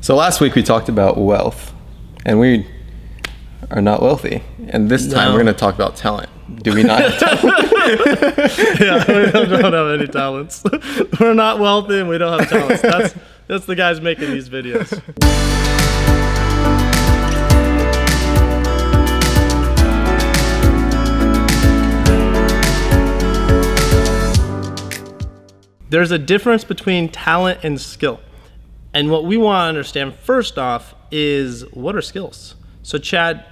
So last week we talked about wealth, and we are not wealthy. And this time we're going to talk about talent. Do we not have talent? Yeah, we don't have any talents. We're not wealthy and we don't have talents. That's the guys making these videos. There's a difference between talent and skill. And what we want to understand first off is, what are skills? So Chad,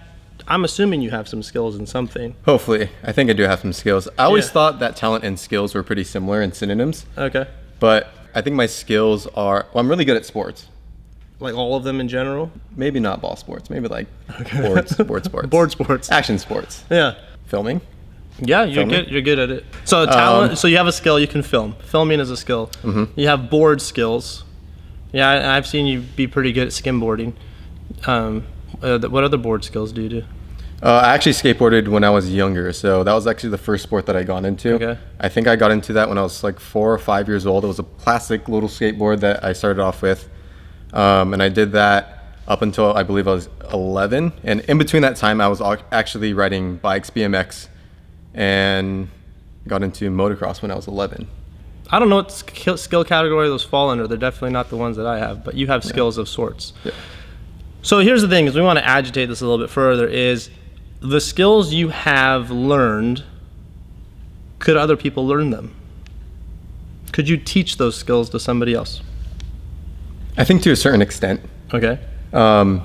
I'm assuming you have some skills in something. Hopefully. I think I do have some skills. I always thought that talent and skills were pretty similar in synonyms. Okay. But I think my skills are, I'm really good at sports. Like all of them in general? Maybe not ball sports. Maybe like board sports. Board sports. Action sports. Yeah. Filming. Yeah, you're good at it. So talent. So you have a skill. You can film. Filming is a skill. Mm-hmm. You have board skills. Yeah, I've seen you be pretty good at skimboarding. What other board skills do you do? I actually skateboarded when I was younger, so that was actually the first sport that I got into. Okay. I think I got into that when I was like 4 or 5 years old. It was a plastic little skateboard that I started off with, and I did that up until I believe I was 11. And in between that time, I was actually riding bikes, BMX, and got into motocross when I was 11. I don't know what skill category those fall under. They're definitely not the ones that I have, but you have skills of sorts. Yeah. So here's the thing, is we want to agitate this a little bit further, is the skills you have learned, could other people learn them? Could you teach those skills to somebody else? I think to a certain extent. Okay.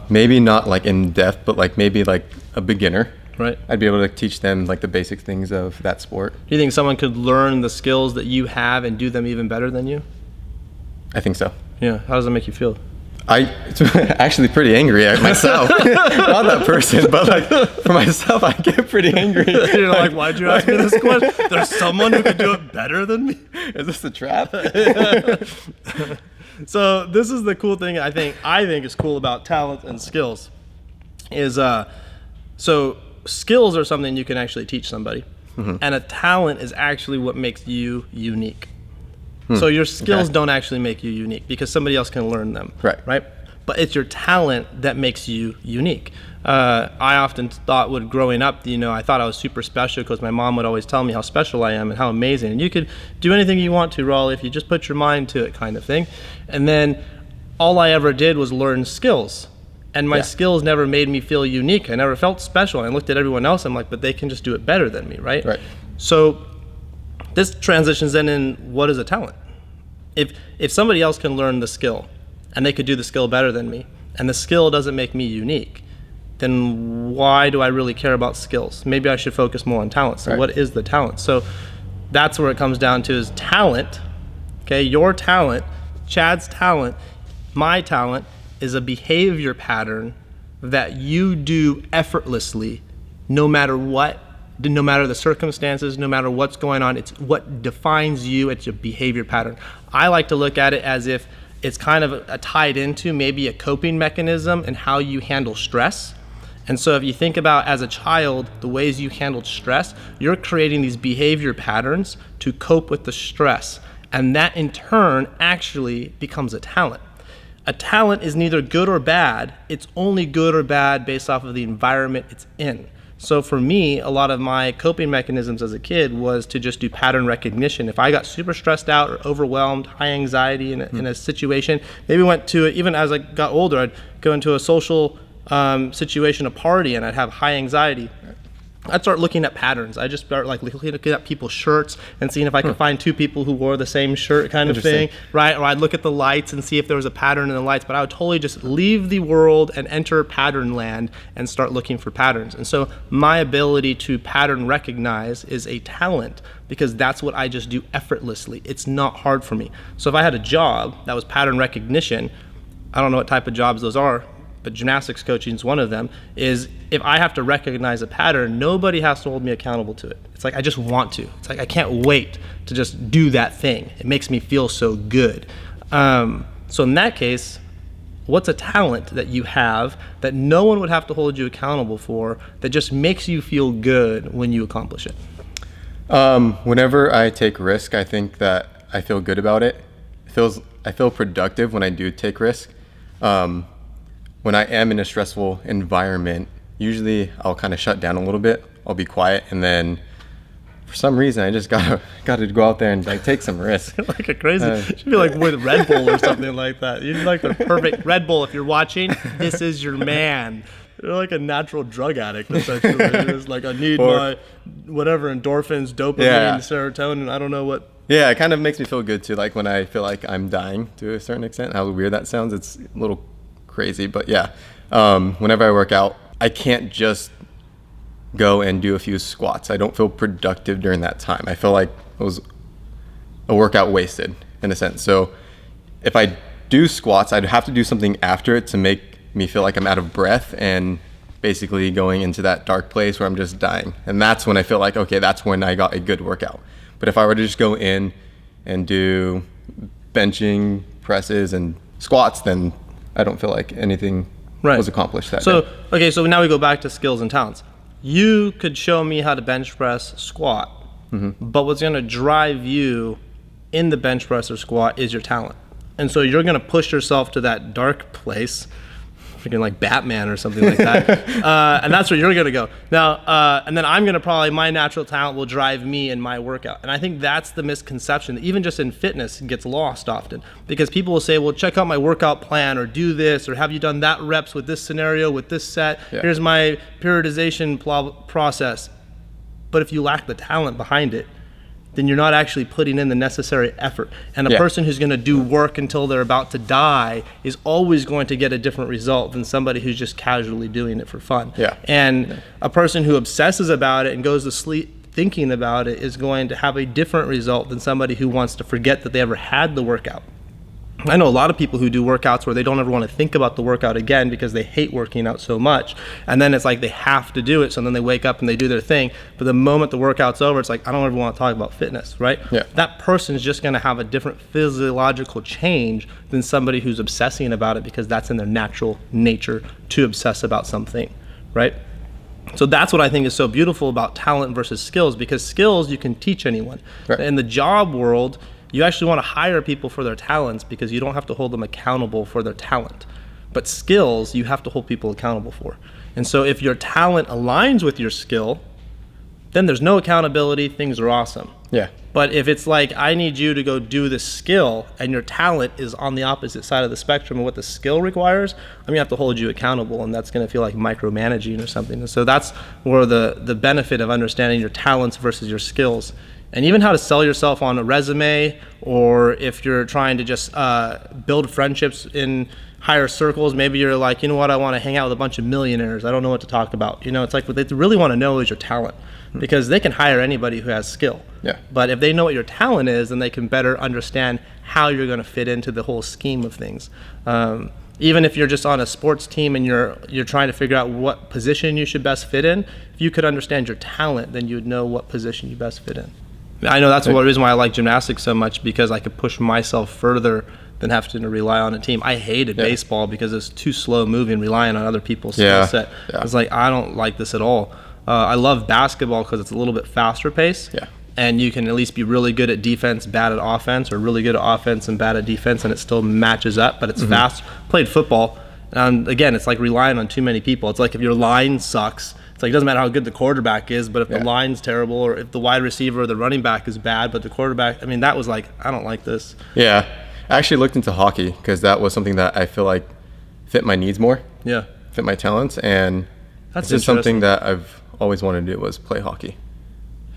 Maybe not like in depth, but like maybe like a beginner. Right. I'd be able to teach them like the basic things of that sport. Do you think someone could learn the skills that you have and do them even better than you? I think so. Yeah. How does that make you feel? It's actually pretty angry at myself. Not that person, but like for myself, I get pretty angry. You're like, why'd you ask me this question? There's someone who could do it better than me? Is this a trap? So this is the cool thing I think is cool about talent and skills is so skills are something you can actually teach somebody. Mm-hmm. And a talent is actually what makes you unique. So your skills don't actually make you unique because somebody else can learn them. Right? But it's your talent that makes you unique. I often thought when growing up, I thought I was super special because my mom would always tell me how special I am and how amazing. And you could do anything you want to, Raleigh, if you just put your mind to it, kind of thing. And then all I ever did was learn skills. And my skills never made me feel unique. I never felt special. I looked at everyone else, I'm like, but they can just do it better than me, right? So this transitions then in what is a talent? If somebody else can learn the skill and they could do the skill better than me and the skill doesn't make me unique, then why do I really care about skills? Maybe I should focus more on talent. So what is the talent? So that's where it comes down to is talent. Okay, your talent, Chad's talent, my talent is a behavior pattern that you do effortlessly no matter what. No matter the circumstances, no matter what's going on, it's what defines you. It's your behavior pattern. I like to look at it as if it's kind of tied into maybe a coping mechanism and how you handle stress. And so if you think about as a child, the ways you handled stress, you're creating these behavior patterns to cope with the stress. And that in turn actually becomes a talent. A talent is neither good or bad. It's only good or bad based off of the environment it's in. So for me, a lot of my coping mechanisms as a kid was to just do pattern recognition. If I got super stressed out or overwhelmed, high anxiety in a situation, maybe went to, even as I got older, I'd go into a social situation, a party, and I'd have high anxiety. I'd start looking at patterns. I just start like looking at people's shirts and seeing if I could find two people who wore the same shirt kind of thing, right? Or I'd look at the lights and see if there was a pattern in the lights, but I would totally just leave the world and enter pattern land and start looking for patterns. And so my ability to pattern recognize is a talent because that's what I just do effortlessly. It's not hard for me. So if I had a job that was pattern recognition, I don't know what type of jobs those are, but gymnastics coaching is one of them, is if I have to recognize a pattern, nobody has to hold me accountable to it. It's like I just want to. It's like I can't wait to just do that thing. It makes me feel so good. So in that case, what's a talent that you have that no one would have to hold you accountable for that just makes you feel good when you accomplish it? Whenever I take risk, I think that I feel good about it. I feel productive when I do take risk. When I am in a stressful environment, usually I'll kind of shut down a little bit. I'll be quiet, and then for some reason I just gotta go out there and like take some risk. Like a crazy, should be like with Red Bull or something like that. You'd like the perfect Red Bull if you're watching. This is your man. You're like a natural drug addict, essentially. It's like I need my whatever endorphins, dopamine, serotonin. I don't know what. Yeah, it kind of makes me feel good too. Like when I feel like I'm dying to a certain extent. How weird that sounds. It's a little crazy, but yeah. Whenever I work out, I can't just go and do a few squats. I don't feel productive during that time. I feel like it was a workout wasted in a sense. So if I do squats, I'd have to do something after it to make me feel like I'm out of breath and basically going into that dark place where I'm just dying. And that's when I feel like, okay, that's when I got a good workout. But if I were to just go in and do benching, presses, and squats, then I don't feel like anything was accomplished that day. Okay, so now we go back to skills and talents. You could show me how to bench press, squat, but what's going to drive you in the bench press or squat is your talent. And so you're going to push yourself to that dark place, freaking like Batman or something like that. And that's where you're going to go. Now, and then I'm going to probably, my natural talent will drive me in my workout. And I think that's the misconception that even just in fitness gets lost often, because people will say, well, check out my workout plan or do this, or have you done that reps with this scenario, with this set? Yeah. Here's my periodization process. But if you lack the talent behind it, then you're not actually putting in the necessary effort. And a person who's going to do work until they're about to die is always going to get a different result than somebody who's just casually doing it for fun. And a person who obsesses about it and goes to sleep thinking about it is going to have a different result than somebody who wants to forget that they ever had the workout. I know a lot of people who do workouts where they don't ever want to think about the workout again because they hate working out so much. And then it's like they have to do it, so then they wake up and they do their thing. But the moment the workout's over, it's like, I don't ever want to talk about fitness, right? That person is just going to have a different physiological change than somebody who's obsessing about it because that's in their natural nature to obsess about something, right? So that's what I think is so beautiful about talent versus skills, because skills you can teach anyone. In the job world, you actually want to hire people for their talents because you don't have to hold them accountable for their talent. But skills, you have to hold people accountable for. And so if your talent aligns with your skill, then there's no accountability, things are awesome. But if it's like, I need you to go do this skill and your talent is on the opposite side of the spectrum of what the skill requires, I'm going to have to hold you accountable, and that's going to feel like micromanaging or something. And so that's where the benefit of understanding your talents versus your skills. And even how to sell yourself on a resume, or if you're trying to just build friendships in higher circles, maybe you're like, you know what, I want to hang out with a bunch of millionaires. I don't know what to talk about. You know, it's like what they really want to know is your talent, because they can hire anybody who has skill. But if they know what your talent is, then they can better understand how you're going to fit into the whole scheme of things. Even if you're just on a sports team and you're trying to figure out what position you should best fit in, if you could understand your talent, then you would know what position you best fit in. I know that's one reason why I like gymnastics so much, because I could push myself further than having to rely on a team. I hated baseball because it's too slow moving, relying on other people's skill set. It's like, I don't like this at all. I love basketball because it's a little bit faster pace. And you can at least be really good at defense, bad at offense, or really good at offense and bad at defense, and it still matches up, but it's fast. Played football, and again, it's like relying on too many people. It's like if your line sucks, it's like, it doesn't matter how good the quarterback is, but if the line's terrible, or if the wide receiver or the running back is bad, but the quarterback, I mean, that was like, I don't like this. I actually looked into hockey because that was something that I feel like fit my needs more. Fit my talents, and that's just something that I've always wanted to do, was play hockey.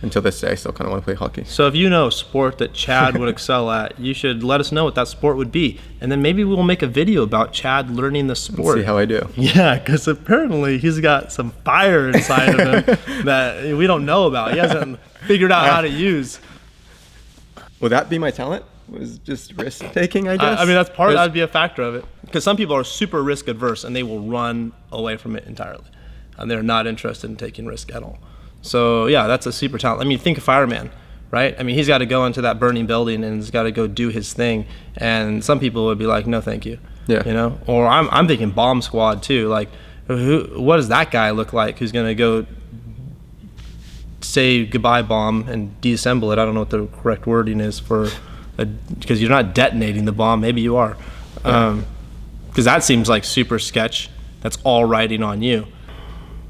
Until this day, I still kind of want to play hockey. So if you know a sport that Chad would excel at, you should let us know what that sport would be. And then maybe we'll make a video about Chad learning the sport. Let's see how I do. Yeah, because apparently he's got some fire inside of him that we don't know about. He hasn't figured out how to use. Would that be my talent? Was just risk taking, I guess? I mean, that would be a factor of it. Because some people are super risk adverse and they will run away from it entirely. And they're not interested in taking risk at all. So yeah, that's a super talent. I mean, think of fireman, right? I mean, he's got to go into that burning building and he's got to go do his thing. And some people would be like, no, thank you. You know? Or I'm thinking bomb squad too. Like, what does that guy look like who's going to go say goodbye bomb and deassemble it? I don't know what the correct wording is for, because you're not detonating the bomb. Maybe you are. because that seems like super sketch. That's all riding on you.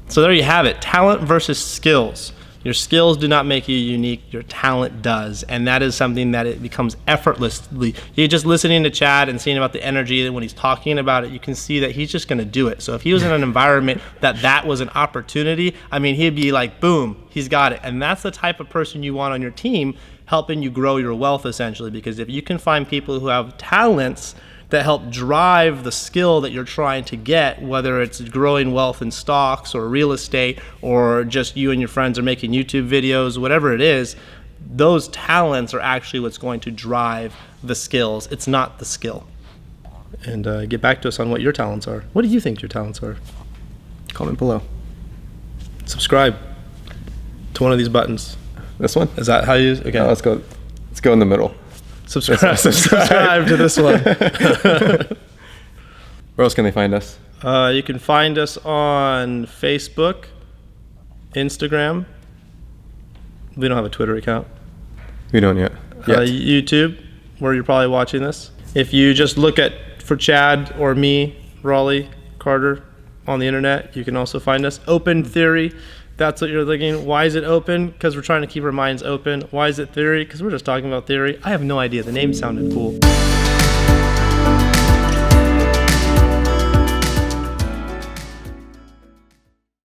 So there you have it, talent versus skills. Your skills do not make you unique, your talent does. And that is something that it becomes effortlessly. You're just listening to Chad and seeing about the energy, and when he's talking about it, you can see that he's just gonna do it. So if he was in an environment that was an opportunity, I mean, he'd be like, boom, he's got it. And that's the type of person you want on your team, helping you grow your wealth essentially. Because if you can find people who have talents that help drive the skill that you're trying to get, whether it's growing wealth in stocks or real estate, or just you and your friends are making YouTube videos, whatever it is, those talents are actually what's going to drive the skills. It's not the skill. And get back to us on what your talents are. What do you think your talents are? Comment below. Subscribe to one of these buttons. This one? Is that how you use? Okay. Let's go in the middle. Subscribe to this one. Where else can they find us? You can find us on Facebook, Instagram. We don't have a Twitter account. We don't yet. YouTube, where you're probably watching this. If you just look for Chad or me, Raleigh Carter, on the internet, you can also find us. Open Theory. That's what you're thinking. Why is it open? Because we're trying to keep our minds open. Why is it theory? Because we're just talking about theory. I have no idea. The name sounded cool.